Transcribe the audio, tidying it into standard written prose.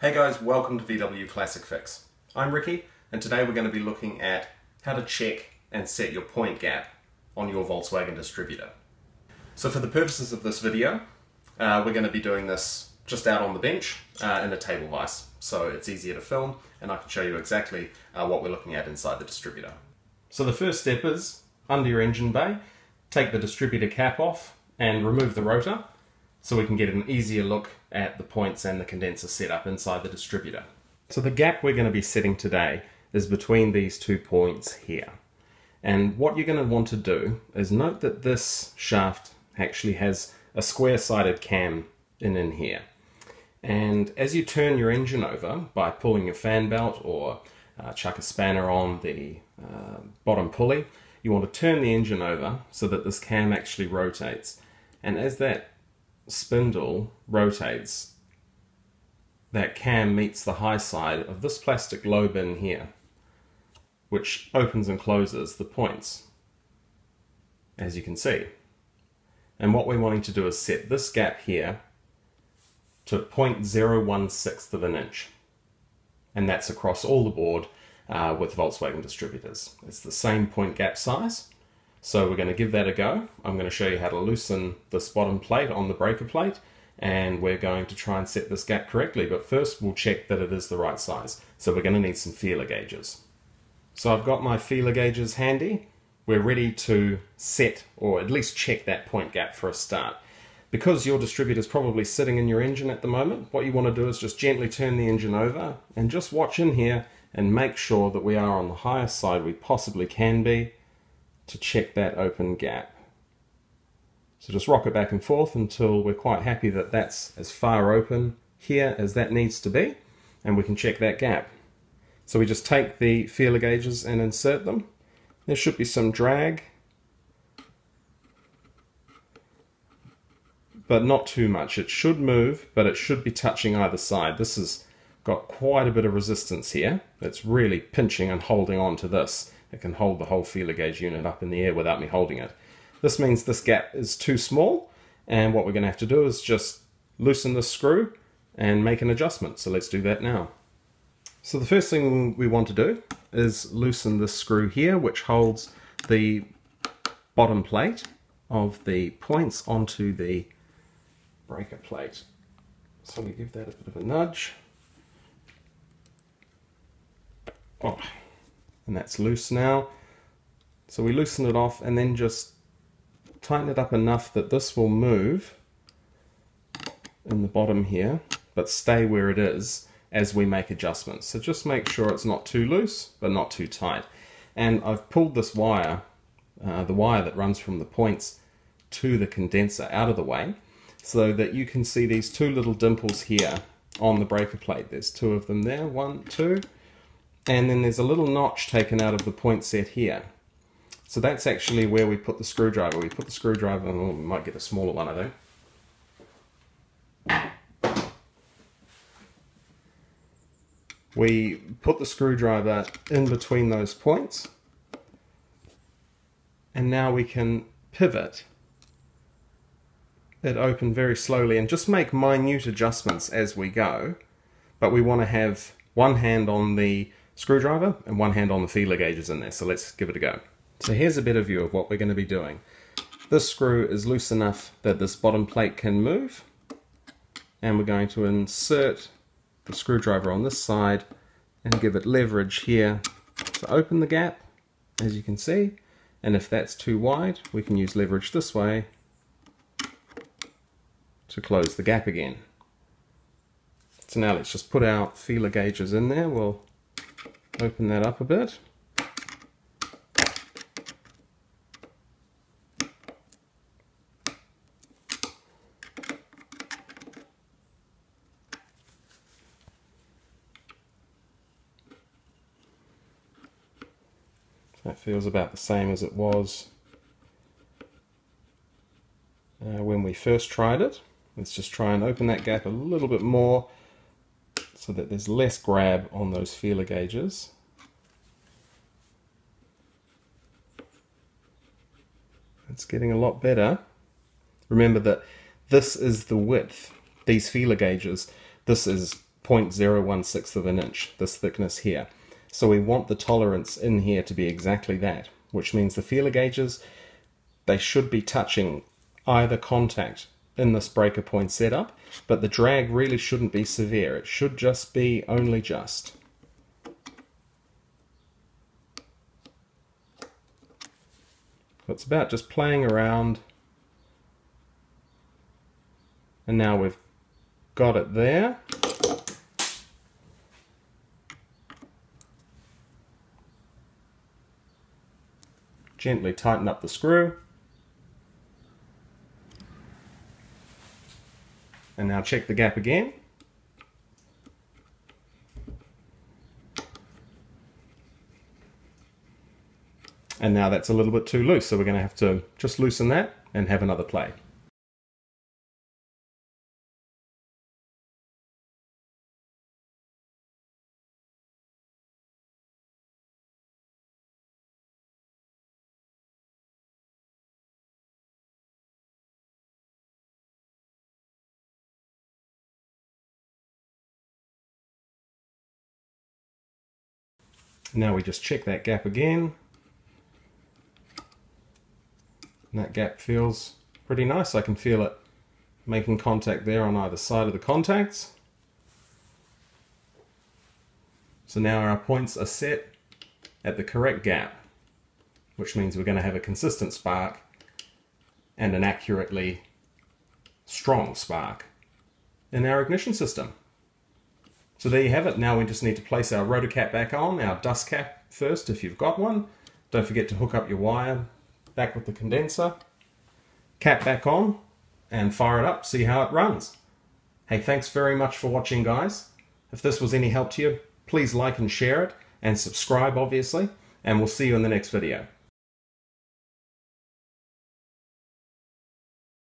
Hey guys, welcome to VW Classic Fix. I'm Ricky, and today we're going to be looking at how to check and set your point gap on your Volkswagen distributor. So for the purposes of this video, we're going to be doing this just out on the bench in a table vise, so it's easier to film and I can show you exactly what we're looking at inside the distributor. So the first step is, under your engine bay, take the distributor cap off and remove the rotor, so we can get an easier look at the points and the condenser setup inside the distributor. So the gap we're going to be setting today is between these 2 points here. And what you're going to want to do is note that this shaft actually has a square-sided cam in here. And as you turn your engine over by pulling your fan belt or chuck a spanner on the bottom pulley, you want to turn the engine over so that this cam actually rotates. And as that spindle rotates, that cam meets the high side of this plastic lobe in here, which opens and closes the points, as you can see. And what we're wanting to do is set this gap here to 0.016 of an inch, and that's across all the board with Volkswagen distributors. It's the same point gap size. So we're going to give that a go. I'm going to show you how to loosen this bottom plate on the breaker plate, and we're going to try and set this gap correctly, but first we'll check that it is the right size. So we're going to need some feeler gauges. So I've got my feeler gauges handy. We're ready to set, or at least check, that point gap for a start. Because your distributor is probably sitting in your engine at the moment, what you want to do is just gently turn the engine over and just watch in here and make sure that we are on the highest side we possibly can be to check that open gap. So just rock it back and forth until we're quite happy that that's as far open here as that needs to be, and we can check that gap. So we just take the feeler gauges and insert them. There should be some drag, but not too much. It should move, but it should be touching either side. This has got quite a bit of resistance here. It's really pinching and holding on to this. It can hold the whole feeler gauge unit up in the air without me holding it. This means this gap is too small, and what we're going to have to do is just loosen the screw and make an adjustment. So let's do that now. So the first thing we want to do is loosen this screw here, which holds the bottom plate of the points onto the breaker plate. So we give that a bit of a nudge. Oh. And that's loose now. So we loosen it off and then just tighten it up enough that this will move in the bottom here, but stay where it is as we make adjustments. So just make sure it's not too loose, but not too tight. And I've pulled this wire, the wire that runs from the points to the condenser, out of the way, so that you can see these two little dimples here on the breaker plate. There's two of them there, 1, 2. And then there's a little notch taken out of the point set here. So that's actually where we put the screwdriver. We put the screwdriver, oh, we might get a smaller one, I think. We put the screwdriver in between those points, and now we can pivot it open very slowly and just make minute adjustments as we go. But we want to have one hand on the screwdriver and one hand on the feeler gauges in there, so let's give it a go. So here's a better view of what we're going to be doing. This screw is loose enough that this bottom plate can move, and we're going to insert the screwdriver on this side and give it leverage here to open the gap, as you can see, and if that's too wide we can use leverage this way to close the gap again. So now let's just put our feeler gauges in there. We'll open that up a bit. That feels about the same as it was when we first tried it. Let's just try and open that gap a little bit more so that there's less grab on those feeler gauges. It's getting a lot better. Remember that this is the width, these feeler gauges, this is 0.016 of an inch, this thickness here. So we want the tolerance in here to be exactly that, which means the feeler gauges, they should be touching either contact in this breaker point setup, but the drag really shouldn't be severe. It should just be only just. It's about just playing around, and now we've got it there. Gently tighten up the screw. And now check the gap again. And now that's a little bit too loose, so we're going to have to just loosen that and have another play. Now we just check that gap again. And that gap feels pretty nice. I can feel it making contact there on either side of the contacts. So now our points are set at the correct gap, which means we're going to have a consistent spark and an accurately strong spark in our ignition system. So there you have it. Now we just need to place our rotor cap back on, our dust cap first if you've got one. Don't forget to hook up your wire back with the condenser. Cap back on and fire it up, see how it runs. Hey, thanks very much for watching, guys. If this was any help to you, please like and share it, and subscribe obviously, and we'll see you in the next video.